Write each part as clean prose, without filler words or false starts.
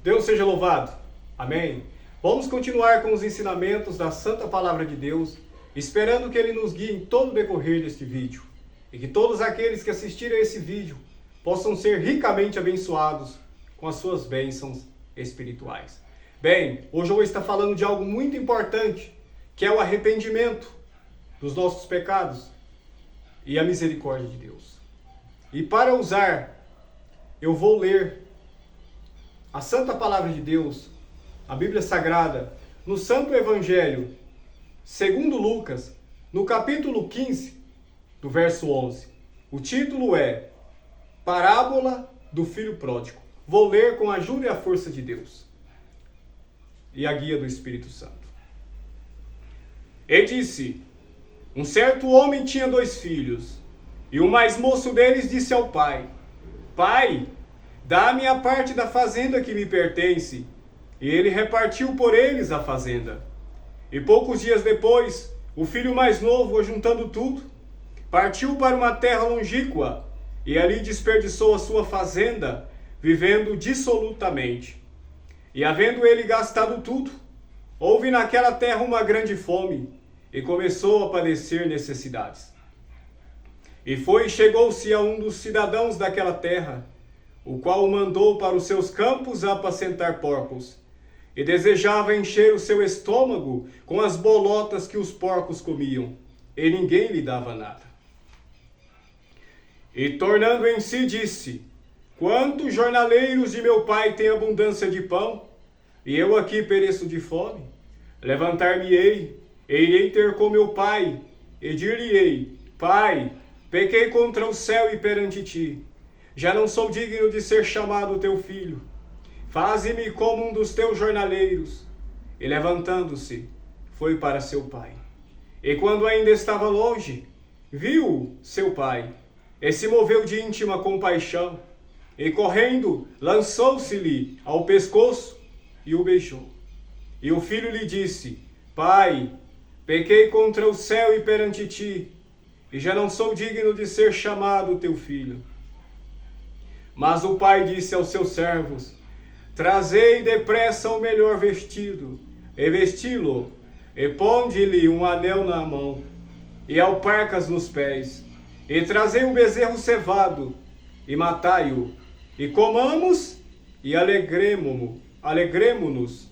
Deus seja louvado. Amém. Vamos continuar com os ensinamentos da Santa Palavra de Deus, esperando que Ele nos guie em todo o decorrer deste vídeo. E que todos aqueles que assistirem a esse vídeo possam ser ricamente abençoados com as suas bênçãos espirituais. Bem, hoje eu vou estar falando de algo muito importante, que é o arrependimento dos nossos pecados e a misericórdia de Deus. E para usar, eu vou ler a Santa Palavra de Deus, a Bíblia Sagrada, no Santo Evangelho, segundo Lucas, no capítulo 15, do verso 11. O título é Parábola do Filho Pródigo. Vou ler com a ajuda e a força de Deus e a guia do Espírito Santo. E disse: um certo homem tinha 2 filhos, e o mais moço deles disse ao pai: Pai, dá-me a parte da fazenda que me pertence. E ele repartiu por eles a fazenda. E poucos dias depois, o filho mais novo, ajuntando tudo, partiu para uma terra longínqua, e ali desperdiçou a sua fazenda, vivendo dissolutamente. E havendo ele gastado tudo, houve naquela terra uma grande fome, e começou a padecer necessidades. E foi e chegou-se a um dos cidadãos daquela terra, o qual o mandou para os seus campos a apacentar porcos, e desejava encher o seu estômago com as bolotas que os porcos comiam, e ninguém lhe dava nada. E tornando em si disse: quantos jornaleiros de meu pai têm abundância de pão, e eu aqui pereço de fome? Levantar-me-ei, e irei ter com meu pai, e dir-lhe-ei: Pai, pequei contra o céu e perante ti. Já não sou digno de ser chamado teu filho. Faze-me como um dos teus jornaleiros. E levantando-se, foi para seu pai. E quando ainda estava longe, viu seu pai, e se moveu de íntima compaixão, e correndo, lançou-se-lhe ao pescoço e o beijou. E o filho lhe disse: Pai, pequei contra o céu e perante ti, e já não sou digno de ser chamado teu filho. Mas o pai disse aos seus servos: trazei depressa o melhor vestido, e vesti-lo, e ponde-lhe um anel na mão, e alparcas nos pés, e trazei o bezerro cevado, e matai-o, e comamos, e alegremo-nos,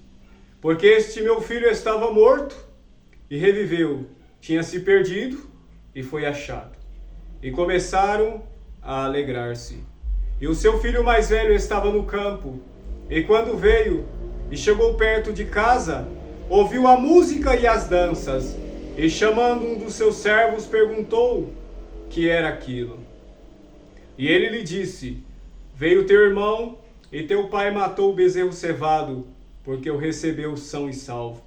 porque este meu filho estava morto, e reviveu, tinha se perdido, e foi achado. E começaram a alegrar-se. E o seu filho mais velho estava no campo, e quando veio e chegou perto de casa, ouviu a música e as danças, e chamando um dos seus servos, perguntou que era aquilo. E ele lhe disse: veio teu irmão, e teu pai matou o bezerro cevado, porque o recebeu são e salvo.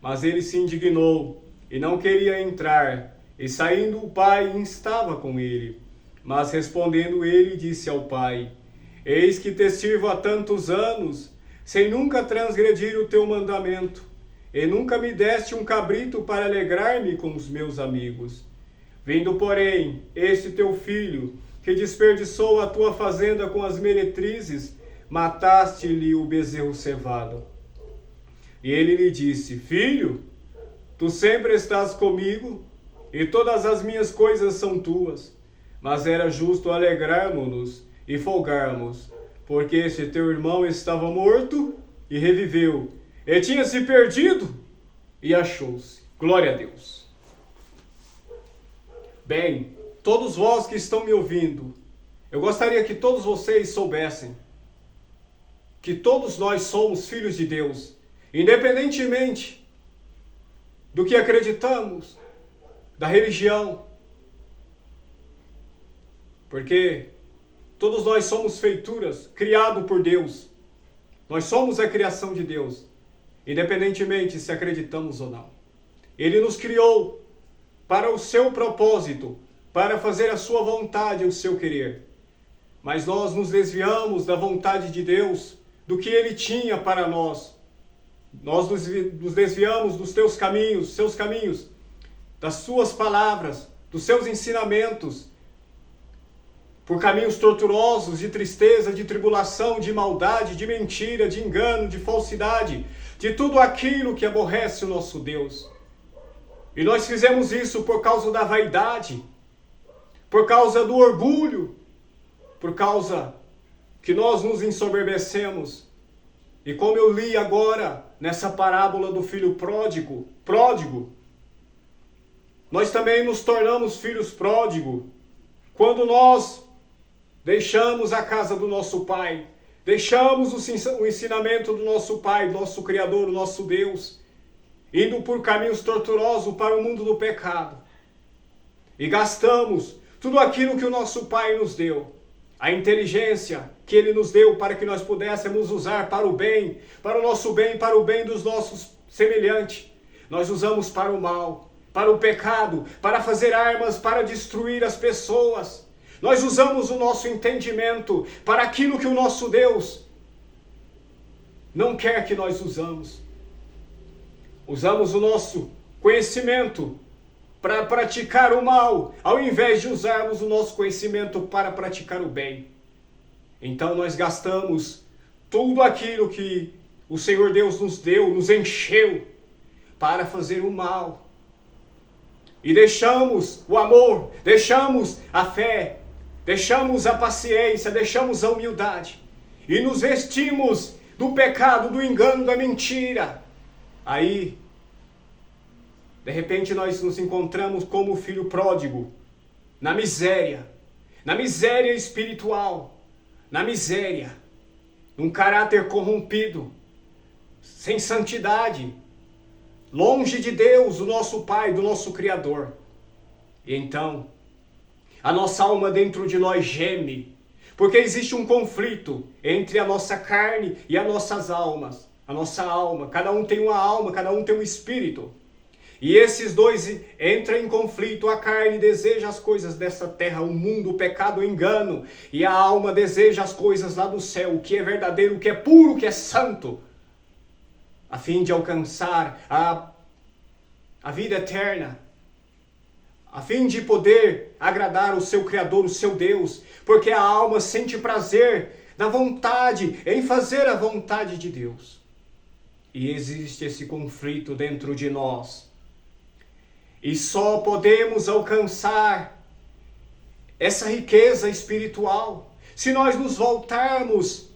Mas ele se indignou, e não queria entrar, e saindo o pai instava com ele. Mas respondendo ele, disse ao pai: eis que te sirvo há tantos anos, sem nunca transgredir o teu mandamento, e nunca me deste um cabrito para alegrar-me com os meus amigos. Vindo, porém, este teu filho, que desperdiçou a tua fazenda com as meretrizes, mataste-lhe o bezerro cevado. E ele lhe disse: filho, tu sempre estás comigo, e todas as minhas coisas são tuas. Mas era justo alegrarmos-nos e folgarmos, porque este teu irmão estava morto e reviveu, e tinha se perdido e achou-se. Glória a Deus. Bem, todos vós que estão me ouvindo, eu gostaria que todos vocês soubessem que todos nós somos filhos de Deus, independentemente do que acreditamos, da religião, porque todos nós somos feituras, criados por Deus. Nós somos a criação de Deus, independentemente se acreditamos ou não. Ele nos criou para o seu propósito, para fazer a sua vontade, o seu querer. Mas nós nos desviamos da vontade de Deus, do que Ele tinha para nós. Nós nos desviamos dos teus caminhos, seus caminhos, das suas palavras, dos seus ensinamentos. por caminhos tortuosos, de tristeza, de tribulação, de maldade, de mentira, de engano, de falsidade, de tudo aquilo que aborrece o nosso Deus. E nós fizemos isso por causa da vaidade, por causa do orgulho, por causa que nós nos ensoberbecemos. E como eu li agora nessa parábola do filho pródigo, nós também nos tornamos filhos pródigos quando nós deixamos a casa do nosso Pai, deixamos o ensinamento do nosso Pai, do nosso Criador, do nosso Deus, indo por caminhos tortuosos para o mundo do pecado. E gastamos tudo aquilo que o nosso Pai nos deu, a inteligência que Ele nos deu para que nós pudéssemos usar para o bem, para o nosso bem, para o bem dos nossos semelhantes. Nós usamos para o mal, para o pecado, para fazer armas, para destruir as pessoas. Nós usamos o nosso entendimento para aquilo que o nosso Deus não quer que nós usamos. Usamos o nosso conhecimento para praticar o mal, ao invés de usarmos o nosso conhecimento para praticar o bem. Então nós gastamos tudo aquilo que o Senhor Deus nos deu, nos encheu, para fazer o mal. E deixamos o amor, deixamos a fé, deixamos a paciência, deixamos a humildade. E nos vestimos do pecado, do engano, da mentira. Aí, de repente nós nos encontramos como o filho pródigo, na miséria espiritual, na miséria, num caráter corrompido, sem santidade, longe de Deus, o nosso Pai, do nosso Criador. E então, a nossa alma dentro de nós geme, porque existe um conflito entre a nossa carne e as nossas almas. A nossa alma, cada um tem uma alma, cada um tem um espírito. E esses dois entram em conflito. A carne deseja as coisas dessa terra, o mundo, o pecado, o engano. E a alma deseja as coisas lá do céu, o que é verdadeiro, o que é puro, o que é santo, a fim de alcançar a vida eterna, a fim de poder agradar o seu Criador, o seu Deus, porque a alma sente prazer na vontade, em fazer a vontade de Deus. E existe esse conflito dentro de nós. E só podemos alcançar essa riqueza espiritual se nós nos voltarmos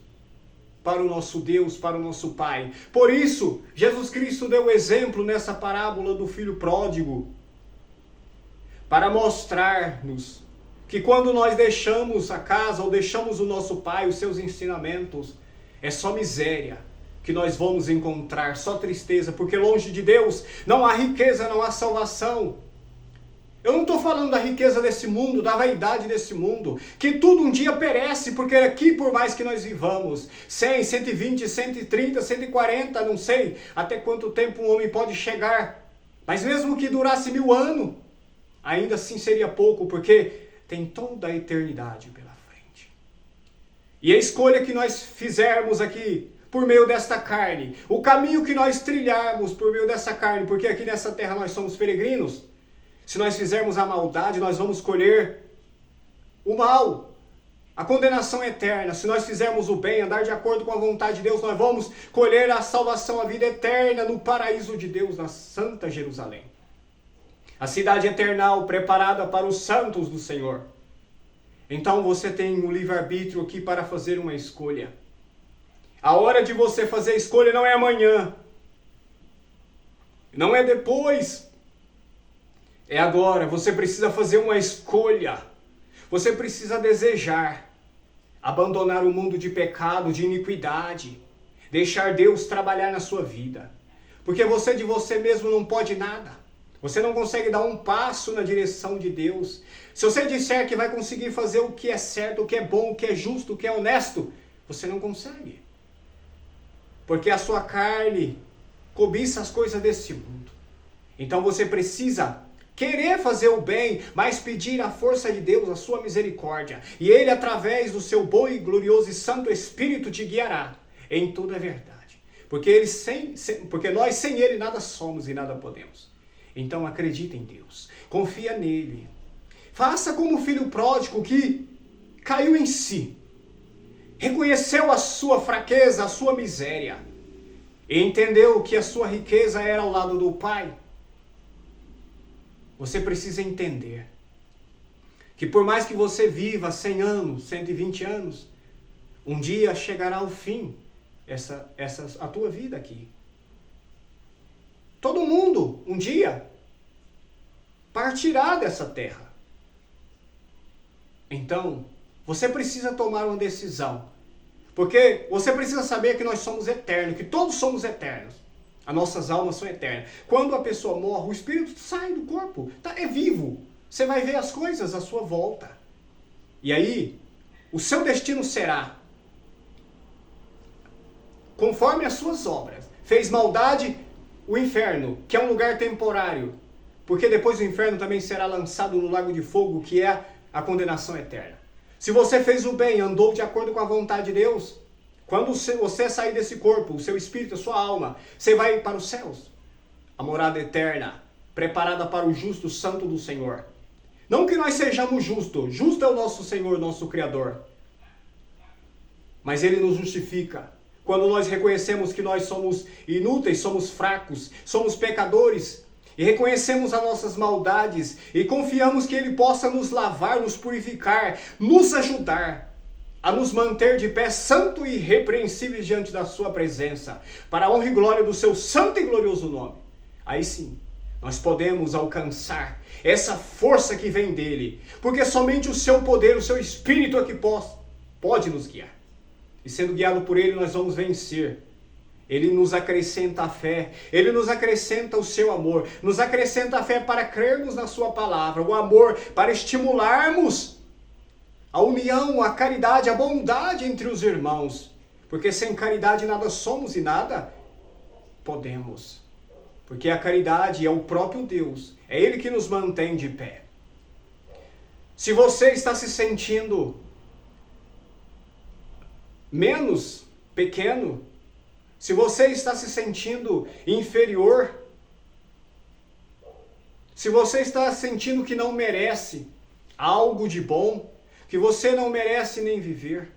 para o nosso Deus, para o nosso Pai. Por isso, Jesus Cristo deu exemplo nessa parábola do filho pródigo, para mostrar-nos que quando nós deixamos a casa ou deixamos o nosso Pai, os seus ensinamentos, é só miséria que nós vamos encontrar, só tristeza, porque longe de Deus não há riqueza, não há salvação. Eu não estou falando da riqueza desse mundo, da vaidade desse mundo, que tudo um dia perece, porque aqui, por mais que nós vivamos 100, 120, 130, 140, não sei até quanto tempo um homem pode chegar, mas mesmo que durasse 1000 anos, ainda assim seria pouco, porque tem toda a eternidade pela frente. E a escolha que nós fizermos aqui, por meio desta carne, o caminho que nós trilharmos por meio dessa carne, porque aqui nessa terra nós somos peregrinos, se nós fizermos a maldade, nós vamos colher o mal, a condenação eterna. Se nós fizermos o bem, andar de acordo com a vontade de Deus, nós vamos colher a salvação, a vida eterna no paraíso de Deus, na Santa Jerusalém. A cidade eternal preparada para os santos do Senhor. Então você tem um livre-arbítrio aqui para fazer uma escolha. A hora de você fazer a escolha não é amanhã, não é depois, é agora. Você precisa fazer uma escolha, você precisa desejar abandonar o mundo de pecado, de iniquidade, deixar Deus trabalhar na sua vida, porque você de você mesmo não pode nada, você não consegue dar um passo na direção de Deus. Se você disser que vai conseguir fazer o que é certo, o que é bom, o que é justo, o que é honesto, você não consegue. Porque a sua carne cobiça as coisas desse mundo. Então você precisa querer fazer o bem, mas pedir a força de Deus, a sua misericórdia. E Ele, através do seu bom e glorioso e santo Espírito, te guiará em toda a verdade. Porque nós sem Ele nada somos e nada podemos. Então acredita em Deus, confia nele. Faça como o filho pródigo que caiu em si, reconheceu a sua fraqueza, a sua miséria, e entendeu que a sua riqueza era ao lado do Pai, você precisa entender que por mais que você viva 100 anos, 120 anos, um dia chegará ao fim a tua vida aqui. Todo mundo, um dia, partirá dessa terra. Então, você precisa tomar uma decisão. Porque você precisa saber que nós somos eternos, que todos somos eternos. As nossas almas são eternas. Quando a pessoa morre, o espírito sai do corpo, é vivo. Você vai ver as coisas à sua volta. E aí, o seu destino será conforme as suas obras. Fez maldade, o inferno, que é um lugar temporário. Porque depois o inferno também será lançado no lago de fogo, que é a condenação eterna. Se você fez o bem, andou de acordo com a vontade de Deus, quando você sair desse corpo, o seu espírito, a sua alma, você vai para os céus. A morada eterna, preparada para o justo santo do Senhor. Não que nós sejamos justos, justo é o nosso Senhor, nosso Criador. Mas Ele nos justifica. Quando nós reconhecemos que nós somos inúteis, somos fracos, somos pecadores, e reconhecemos as nossas maldades, e confiamos que Ele possa nos lavar, nos purificar, nos ajudar a nos manter de pé santo e irrepreensíveis diante da sua presença, para a honra e glória do seu santo e glorioso nome. Aí sim, nós podemos alcançar essa força que vem dele, porque somente o seu poder, o seu Espírito é que pode nos guiar. E sendo guiado por Ele, nós vamos vencer. Ele nos acrescenta a fé, Ele nos acrescenta o seu amor, nos acrescenta a fé para crermos na sua palavra, o amor para estimularmos a união, a caridade, a bondade entre os irmãos. Porque sem caridade nada somos e nada podemos. Porque a caridade é o próprio Deus, é Ele que nos mantém de pé. Se você está se sentindo menos pequeno, se você está se sentindo inferior, se você está sentindo que não merece algo de bom, que você não merece nem viver,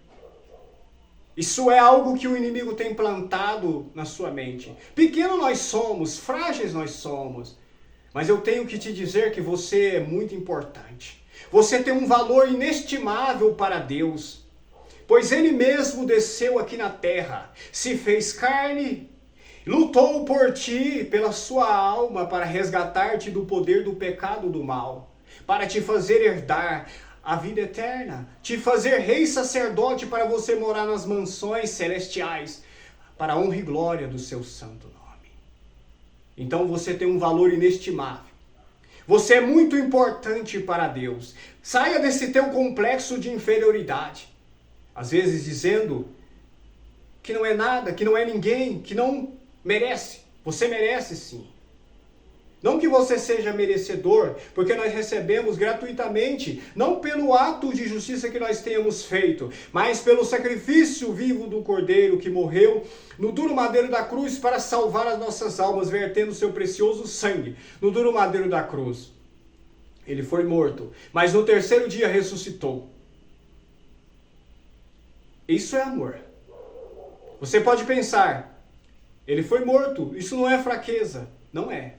isso é algo que o inimigo tem plantado na sua mente. Pequeno nós somos, frágeis nós somos, mas eu tenho que te dizer que você é muito importante. Você tem um valor inestimável para Deus. Pois Ele mesmo desceu aqui na terra, se fez carne, lutou por ti, pela sua alma, para resgatar-te do poder do pecado do mal, para te fazer herdar a vida eterna, te fazer rei sacerdote para você morar nas mansões celestiais, para a honra e glória do seu santo nome. Então você tem um valor inestimável. Você é muito importante para Deus. Saia desse teu complexo de inferioridade. Às vezes dizendo que não é nada, que não é ninguém, que não merece. Você merece sim. Não que você seja merecedor, porque nós recebemos gratuitamente, não pelo ato de justiça que nós tenhamos feito, mas pelo sacrifício vivo do Cordeiro que morreu no duro madeiro da cruz para salvar as nossas almas, vertendo seu precioso sangue no duro madeiro da cruz. Ele foi morto, mas no terceiro dia ressuscitou. Isso é amor. Você pode pensar, ele foi morto, isso não é fraqueza. Não é.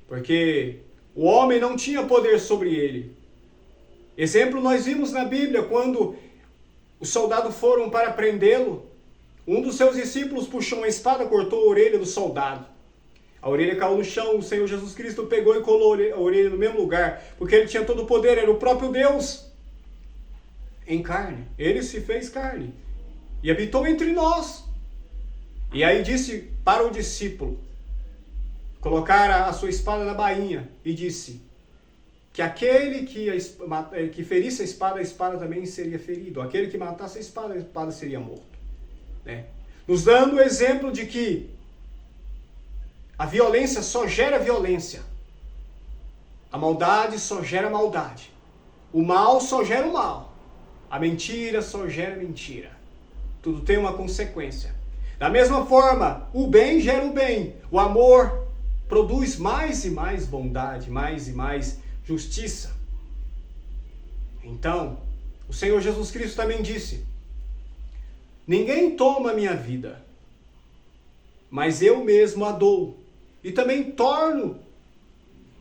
Porque o homem não tinha poder sobre ele. Exemplo nós vimos na Bíblia, quando os soldados foram para prendê-lo, um dos seus discípulos puxou uma espada, cortou a orelha do soldado. A orelha caiu no chão, o Senhor Jesus Cristo pegou e colou a orelha no mesmo lugar, porque ele tinha todo o poder, era o próprio Deus. Em carne, ele se fez carne e habitou entre nós. E aí disse para o discípulo colocar a sua espada na bainha e disse que aquele que ferisse a espada também seria ferido. Aquele que matasse a espada seria morto. Nos dando o exemplo de que a violência só gera violência. A maldade só gera maldade. O mal só gera o mal. A mentira só gera mentira. Tudo tem uma consequência. Da mesma forma, o bem gera o bem. O amor produz mais e mais bondade, mais e mais justiça. Então, O Senhor Jesus Cristo também disse: ninguém toma a minha vida, mas eu mesmo a dou, e também torno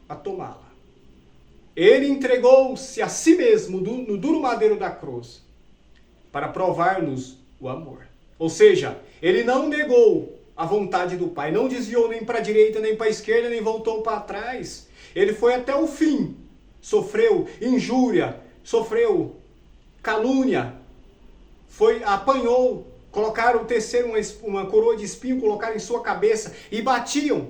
a tomá-la. Ele entregou-se a si mesmo no duro madeiro da cruz, para provar-nos o amor. Ou seja, ele não negou a vontade do Pai, não desviou nem para a direita, nem para a esquerda, nem voltou para trás. Ele foi até o fim, sofreu injúria, sofreu calúnia, apanhou, colocaram, teceram uma coroa de espinho, colocaram em sua cabeça e batiam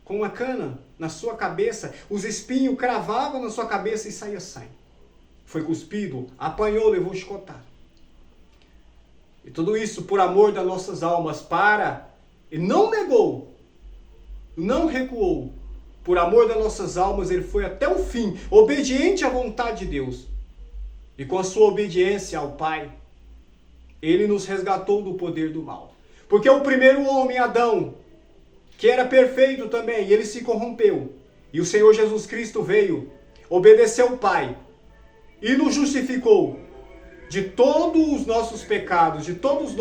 com uma cana na sua cabeça, os espinhos cravavam na sua cabeça e saía sangue. Foi cuspido, apanhou, levou chicotada. E tudo isso por amor das nossas almas, e não negou, não recuou. Por amor das nossas almas, ele foi até o fim, obediente à vontade de Deus. E com a sua obediência ao Pai, ele nos resgatou do poder do mal. Porque o primeiro homem, Adão, que era perfeito também, ele se corrompeu. E o Senhor Jesus Cristo veio, obedeceu ao Pai e nos justificou de todos os nossos pecados, de todas as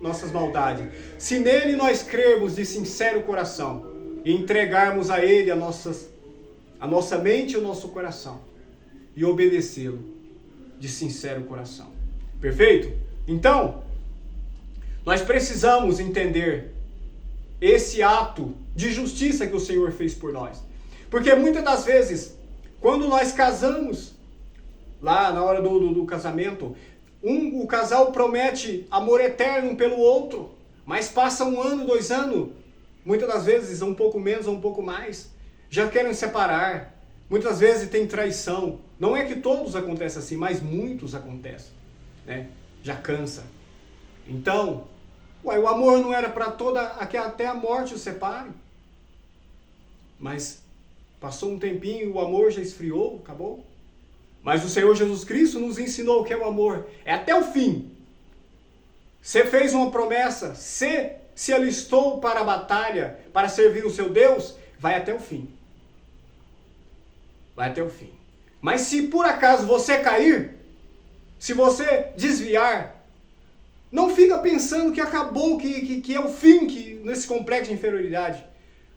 nossas maldades. Se nele nós crermos de sincero coração e entregarmos a ele a nossa mente e o nosso coração e obedecê-lo de sincero coração. Perfeito? Então, nós precisamos entender esse ato de justiça que o Senhor fez por nós. Porque muitas das vezes, quando nós casamos, lá na hora do casamento, o casal promete amor eterno um pelo outro, mas passa 1 ano, 2 anos, muitas das vezes um pouco menos ou um pouco mais, já querem separar. Muitas vezes tem traição. Não é que todos acontecem assim, mas muitos acontecem, né? Já cansa. Então, o amor não era para até a morte os separe. Mas passou um tempinho, o amor já esfriou, acabou. Mas o Senhor Jesus Cristo nos ensinou o que é o amor. É até o fim. Você fez uma promessa, você se alistou para a batalha, para servir o seu Deus, vai até o fim. Vai até o fim. Mas se por acaso você cair, se você desviar, não fica pensando que acabou, que é o fim, nesse complexo de inferioridade.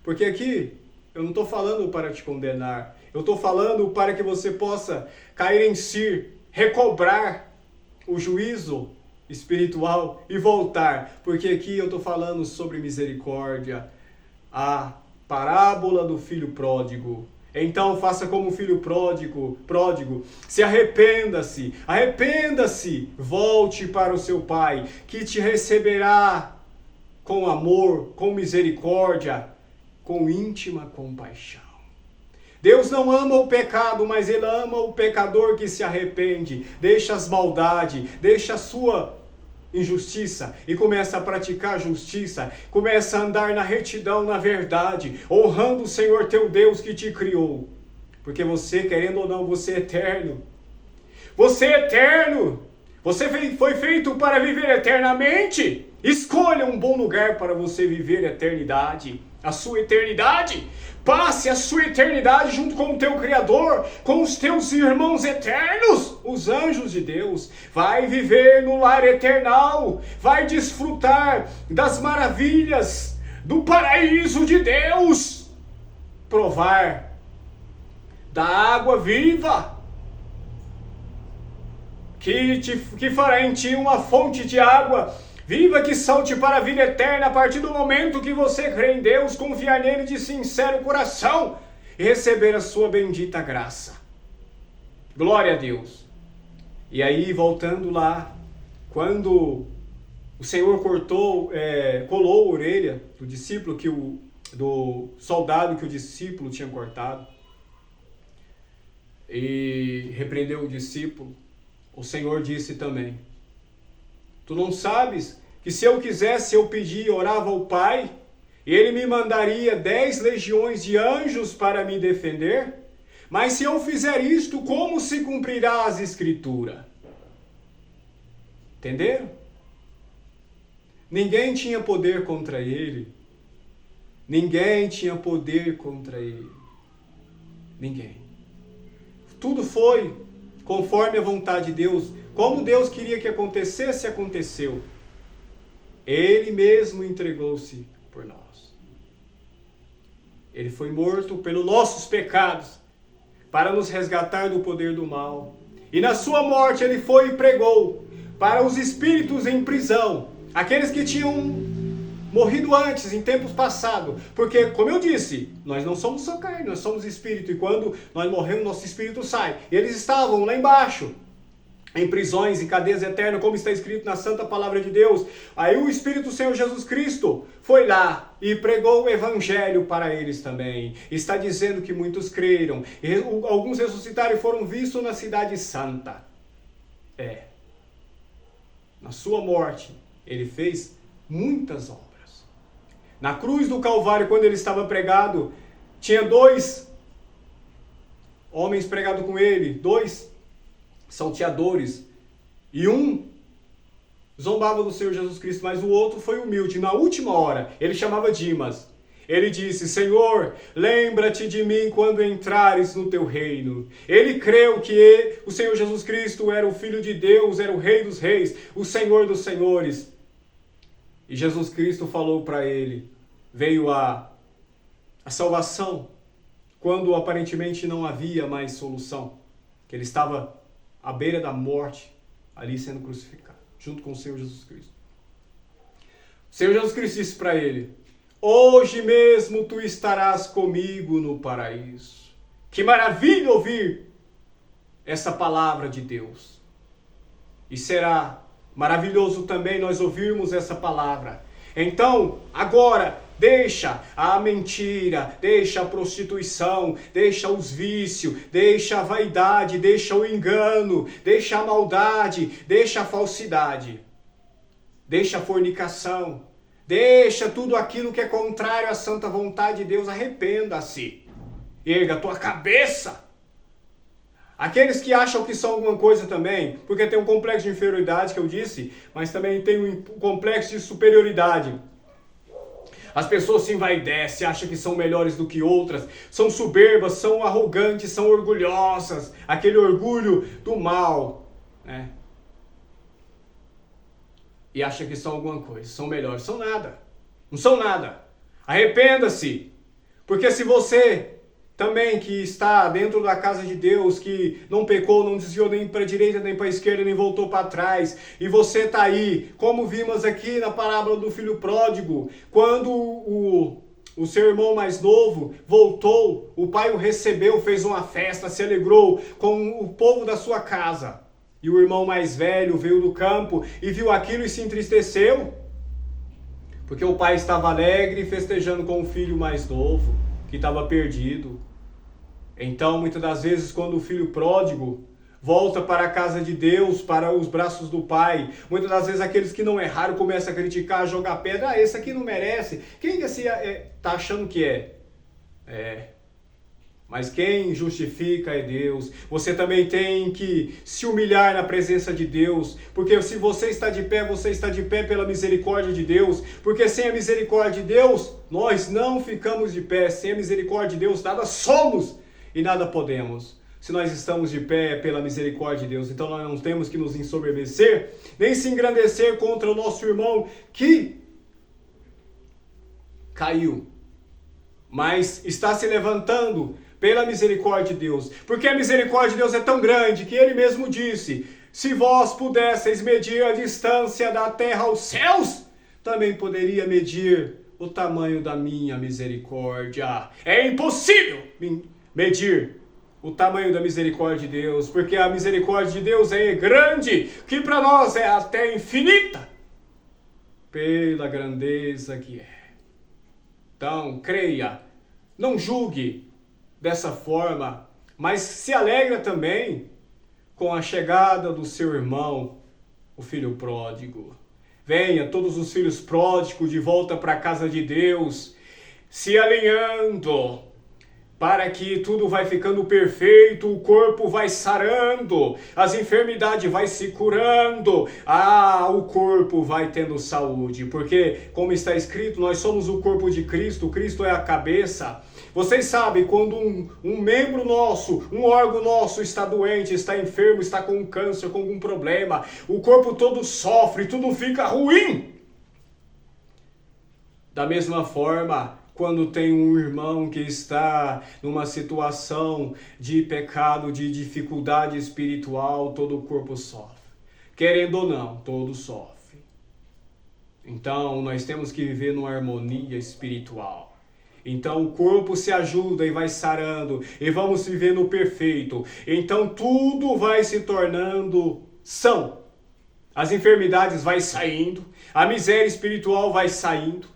Porque aqui, eu não estou falando para te condenar. Eu estou falando para que você possa cair em si, recobrar o juízo espiritual e voltar. Porque aqui eu estou falando sobre misericórdia, a parábola do filho pródigo. Então faça como o filho pródigo, se arrependa-se, volte para o seu pai, que te receberá com amor, com misericórdia, com íntima compaixão. Deus não ama o pecado, mas Ele ama o pecador que se arrepende, deixa as maldades, deixa a sua injustiça e começa a praticar justiça, começa a andar na retidão, na verdade, honrando o Senhor teu Deus que te criou. Porque você, querendo ou não, você é eterno. Você é eterno. Você foi feito para viver eternamente. Escolha um bom lugar para você viver a eternidade, a sua eternidade. Passe a sua eternidade junto com o teu Criador, com os teus irmãos eternos, os anjos de Deus. Vai viver no lar eternal, vai desfrutar das maravilhas do paraíso de Deus, provar da água viva, que fará em ti uma fonte de água viva que salte para a vida eterna a partir do momento que você crê em Deus, confiar nele de sincero coração e receber a sua bendita graça. Glória a Deus. E aí, voltando lá, quando o Senhor colou a orelha do discípulo, do soldado que o discípulo tinha cortado, e repreendeu o discípulo, o Senhor disse também: tu não sabes que se eu quisesse, eu pedia e orava ao Pai, e Ele me mandaria 10 legiões de anjos para me defender? Mas se eu fizer isto, como se cumprirá as Escrituras? Entenderam? Ninguém tinha poder contra ele. Ninguém tinha poder contra ele. Ninguém. Tudo foi conforme a vontade de Deus. como Deus queria que acontecesse, aconteceu. Ele mesmo entregou-se por nós. Ele foi morto pelos nossos pecados, para nos resgatar do poder do mal. E na sua morte ele foi e pregou para os espíritos em prisão, aqueles que tinham morrido antes, em tempos passados. Porque, como eu disse, nós não somos só carne, nós somos espírito. E quando nós morremos, nosso espírito sai. E eles estavam lá embaixo, em prisões e cadeias eternas, como está escrito na Santa Palavra de Deus. Aí o Espírito do Senhor Jesus Cristo foi lá e pregou o Evangelho para eles também. Está dizendo que muitos creram. E alguns ressuscitaram e foram vistos na cidade santa. Na sua morte, ele fez muitas obras. Na cruz do Calvário, quando ele estava pregado, tinha 2 homens pregados com ele, 2 salteadores, e um zombava do Senhor Jesus Cristo, mas o outro foi humilde. Na última hora, ele chamava Dimas. Ele disse: Senhor, lembra-te de mim quando entrares no teu reino. Ele creu que o Senhor Jesus Cristo era o Filho de Deus, era o Rei dos Reis, o Senhor dos Senhores. E Jesus Cristo falou para ele, veio a salvação, quando aparentemente não havia mais solução, que ele estava à beira da morte, ali sendo crucificado, junto com o Senhor Jesus Cristo. O Senhor Jesus Cristo disse para ele: hoje mesmo tu estarás comigo no paraíso. Que maravilha ouvir essa palavra de Deus. E será maravilhoso também nós ouvirmos essa palavra. Então, agora, deixa a mentira, deixa a prostituição, deixa os vícios, deixa a vaidade, deixa o engano, deixa a maldade, deixa a falsidade, deixa a fornicação, deixa tudo aquilo que é contrário à santa vontade de Deus. Arrependa-se, erga a tua cabeça. Aqueles que acham que são alguma coisa também, porque tem um complexo de inferioridade que eu disse, mas também tem um complexo de superioridade. As pessoas se envaidecem, acham que são melhores do que outras, são soberbas, são arrogantes, são orgulhosas, aquele orgulho do mal, né? E acham que são alguma coisa, são melhores, são nada, não são nada. Arrependa-se, porque se você também que está dentro da casa de Deus, que não pecou, não desviou nem para a direita, nem para a esquerda, nem voltou para trás, e você está aí, como vimos aqui na parábola do filho pródigo, quando o seu irmão mais novo voltou, o pai o recebeu, fez uma festa, se alegrou com o povo da sua casa, e o irmão mais velho veio do campo e viu aquilo e se entristeceu, porque o pai estava alegre festejando com o filho mais novo, que estava perdido. Então, muitas das vezes, quando o filho pródigo volta para a casa de Deus, para os braços do Pai, muitas das vezes aqueles que não erraram começam a criticar, a jogar pedra. Ah, esse aqui não merece. Quem que está achando que é? Mas quem justifica é Deus. Você também tem que se humilhar na presença de Deus, porque se você está de pé pela misericórdia de Deus, porque sem a misericórdia de Deus, nós não ficamos de pé. Sem a misericórdia de Deus, nada somos e nada podemos. Se nós estamos de pé pela misericórdia de Deus, então nós não temos que nos ensoberbecer, nem se engrandecer contra o nosso irmão que caiu, mas está se levantando pela misericórdia de Deus, porque a misericórdia de Deus é tão grande que ele mesmo disse: se vós pudesseis medir a distância da terra aos céus, também poderia medir o tamanho da minha misericórdia. É impossível medir o tamanho da misericórdia de Deus, porque a misericórdia de Deus é grande, que para nós é até infinita, pela grandeza que é. Então, creia, não julgue dessa forma, mas se alegra também com a chegada do seu irmão, o filho pródigo. Venha todos os filhos pródigos de volta para a casa de Deus, se alinhando para que tudo vai ficando perfeito, o corpo vai sarando, as enfermidades vai se curando, o corpo vai tendo saúde, porque, como está escrito, nós somos o corpo de Cristo, Cristo é a cabeça. Vocês sabem, quando um membro nosso, um órgão nosso está doente, está enfermo, está com um câncer, com algum problema, o corpo todo sofre, tudo fica ruim. Da mesma forma, quando tem um irmão que está numa situação de pecado, de dificuldade espiritual, todo o corpo sofre. Querendo ou não, todo sofre. Então, nós temos que viver numa harmonia espiritual. Então o corpo se ajuda e vai sarando, e vamos viver no perfeito. Então tudo vai se tornando são. As enfermidades vai saindo, a miséria espiritual vai saindo,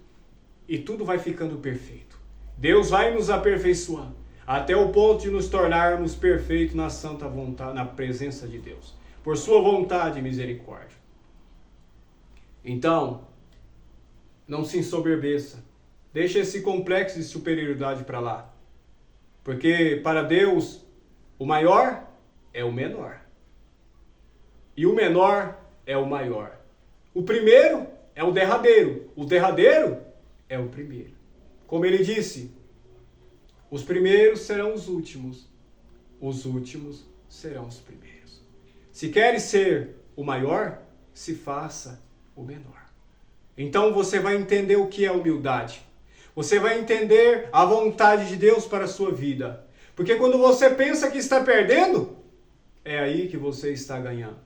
e tudo vai ficando perfeito. Deus vai nos aperfeiçoando, até o ponto de nos tornarmos perfeitos na santa vontade, na presença de Deus, por sua vontade e misericórdia. Então, não se ensoberbeça. Deixa esse complexo de superioridade para lá. Porque para Deus, o maior é o menor. E o menor é o maior. O primeiro é o derradeiro. O derradeiro é o primeiro. Como ele disse, os primeiros serão os últimos serão os primeiros. Se queres ser o maior, se faça o menor. Então você vai entender o que é humildade. Você vai entender a vontade de Deus para a sua vida. Porque quando você pensa que está perdendo, é aí que você está ganhando.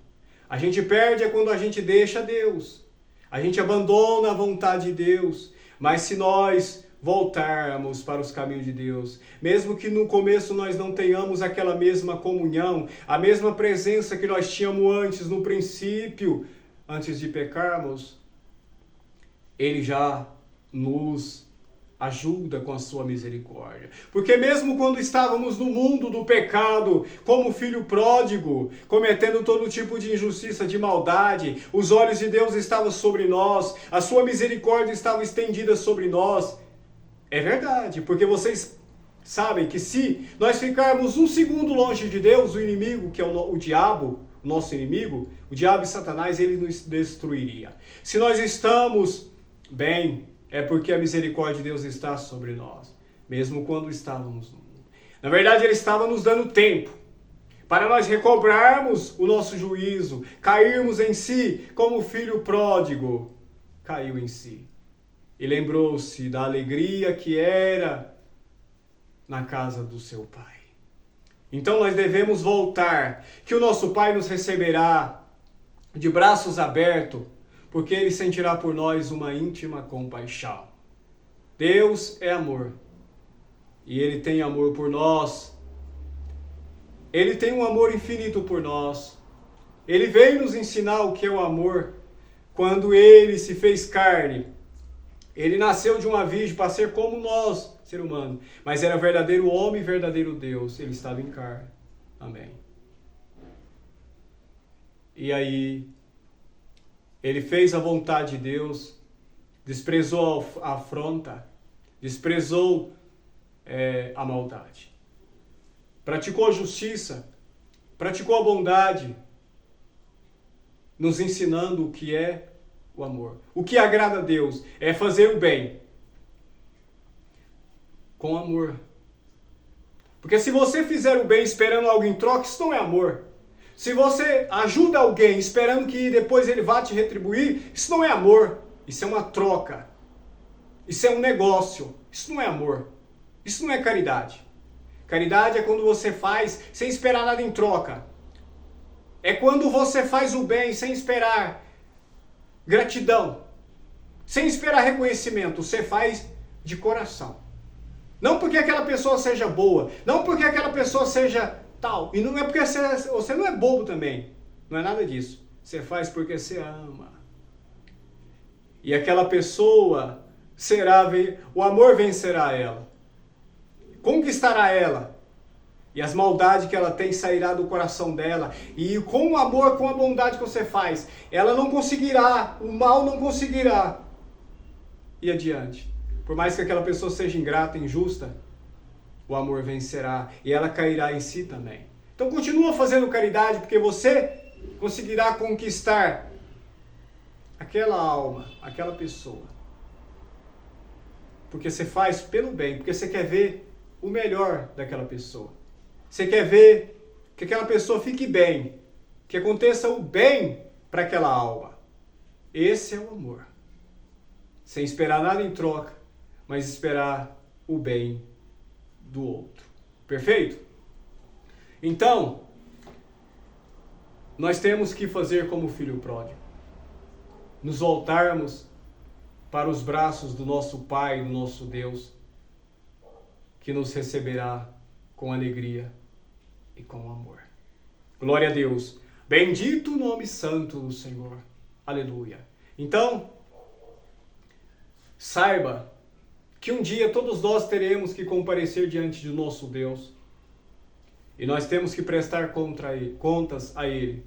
A gente perde quando a gente deixa Deus. A gente abandona a vontade de Deus. Mas se nós voltarmos para os caminhos de Deus, mesmo que no começo nós não tenhamos aquela mesma comunhão, a mesma presença que nós tínhamos antes, no princípio, antes de pecarmos, Ele já nos ajuda com a sua misericórdia. Porque mesmo quando estávamos no mundo do pecado, como filho pródigo, cometendo todo tipo de injustiça, de maldade, os olhos de Deus estavam sobre nós, a sua misericórdia estava estendida sobre nós. É verdade, porque vocês sabem que se nós ficarmos um segundo longe de Deus, o inimigo, que é o diabo, o nosso inimigo, o diabo e Satanás, ele nos destruiria. Se nós estamos bem, é porque a misericórdia de Deus está sobre nós, mesmo quando estávamos no mundo. Na verdade, Ele estava nos dando tempo para nós recobrarmos o nosso juízo, cairmos em si, como o filho pródigo caiu em si. E lembrou-se da alegria que era na casa do seu pai. Então nós devemos voltar, que o nosso Pai nos receberá de braços abertos, porque Ele sentirá por nós uma íntima compaixão. Deus é amor, e Ele tem amor por nós. Ele tem um amor infinito por nós. Ele veio nos ensinar o que é o amor, quando Ele se fez carne. Ele nasceu de uma virgem para ser como nós, ser humano, mas era verdadeiro homem e verdadeiro Deus. Ele estava em carne. Amém. E aí, Ele fez a vontade de Deus, desprezou a afronta, desprezou a maldade. Praticou a justiça, praticou a bondade, nos ensinando o que é o amor. O que agrada a Deus é fazer o bem com amor. Porque se você fizer o bem esperando algo em troca, isso não é amor. Se você ajuda alguém esperando que depois ele vá te retribuir, isso não é amor. Isso é uma troca. Isso é um negócio. Isso não é amor. Isso não é caridade. Caridade é quando você faz sem esperar nada em troca. É quando você faz o bem sem esperar gratidão, sem esperar reconhecimento. Você faz de coração. Não porque aquela pessoa seja boa, não porque aquela pessoa seja tal. E não é porque você não é bobo também. Não é nada disso. Você faz porque você ama. E aquela pessoa o amor vencerá ela. Conquistará ela. E as maldades que ela tem sairá do coração dela. E com o amor, com a bondade que você faz, ela não conseguirá, o mal não conseguirá ir adiante. Por mais que aquela pessoa seja ingrata, injusta, o amor vencerá e ela cairá em si também. Então continua fazendo caridade, porque você conseguirá conquistar aquela alma, aquela pessoa. Porque você faz pelo bem, porque você quer ver o melhor daquela pessoa. Você quer ver que aquela pessoa fique bem, que aconteça o bem para aquela alma. Esse é o amor. Sem esperar nada em troca, mas esperar o bem do outro. Perfeito? Então, nós temos que fazer como o filho pródigo. Nos voltarmos para os braços do nosso Pai, do nosso Deus, que nos receberá com alegria e com amor. Glória a Deus. Bendito o nome santo do Senhor. Aleluia. Então, saiba que um dia todos nós teremos que comparecer diante de nosso Deus. E nós temos que prestar contas a Ele.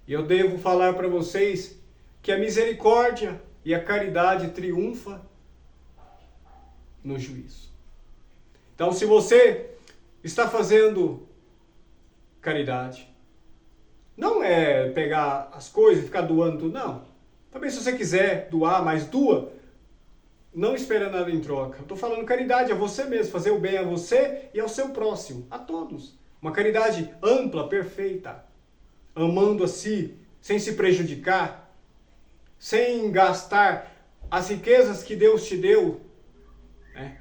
E eu devo falar para vocês que a misericórdia e a caridade triunfa no juízo. Então, se você está fazendo caridade, não é pegar as coisas e ficar doando tudo, não. Também se você quiser doar, mas doa, não espera nada em troca. Eu estou falando caridade a você mesmo, fazer o bem a você e ao seu próximo, a todos. Uma caridade ampla, perfeita, amando a si, sem se prejudicar, sem gastar as riquezas que Deus te deu, né?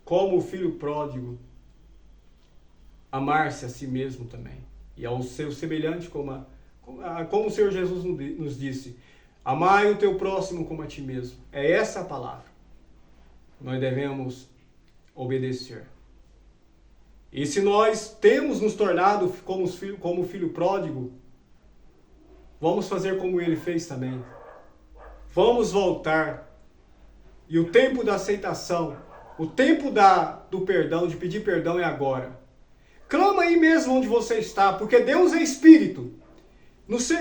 Como o filho pródigo, amar-se a si mesmo também, e ao seu semelhante, como o Senhor Jesus nos disse, amai o teu próximo como a ti mesmo. É essa a palavra. Nós devemos obedecer. E se nós temos nos tornado como o filho pródigo, vamos fazer como ele fez também. Vamos voltar. E o tempo da aceitação, o tempo do perdão, de pedir perdão é agora. Clama aí mesmo onde você está, porque Deus é Espírito.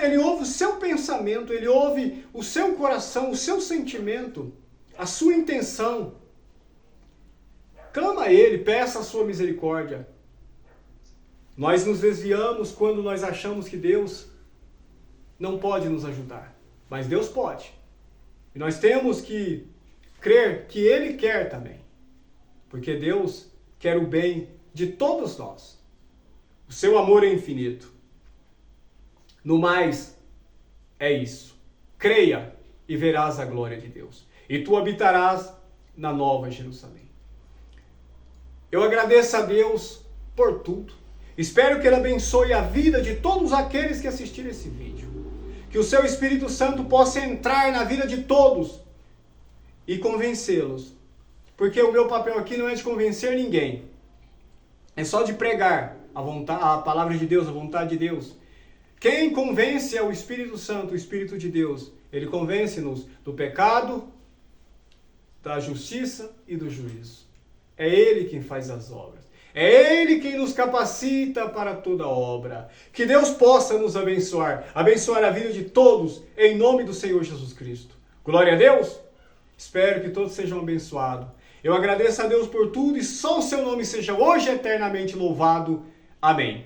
Ele ouve o seu pensamento, Ele ouve o seu coração, o seu sentimento, a sua intenção. Clama a Ele, peça a sua misericórdia. Nós nos desviamos quando nós achamos que Deus não pode nos ajudar, mas Deus pode. E nós temos que crer que Ele quer também, porque Deus quer o bem de todos nós. O seu amor é infinito. No mais, é isso. Creia e verás a glória de Deus. E tu habitarás na Nova Jerusalém. Eu agradeço a Deus por tudo. Espero que Ele abençoe a vida de todos aqueles que assistiram esse vídeo. Que o seu Espírito Santo possa entrar na vida de todos e convencê-los. Porque o meu papel aqui não é de convencer ninguém. É só de pregar a palavra de Deus, a vontade de Deus. Quem convence é o Espírito Santo, o Espírito de Deus. Ele convence-nos do pecado, da justiça e do juízo. É Ele quem faz as obras. É Ele quem nos capacita para toda obra. Que Deus possa nos abençoar a vida de todos, em nome do Senhor Jesus Cristo. Glória a Deus. Espero que todos sejam abençoados. Eu agradeço a Deus por tudo e só o seu nome seja hoje eternamente louvado. Amém.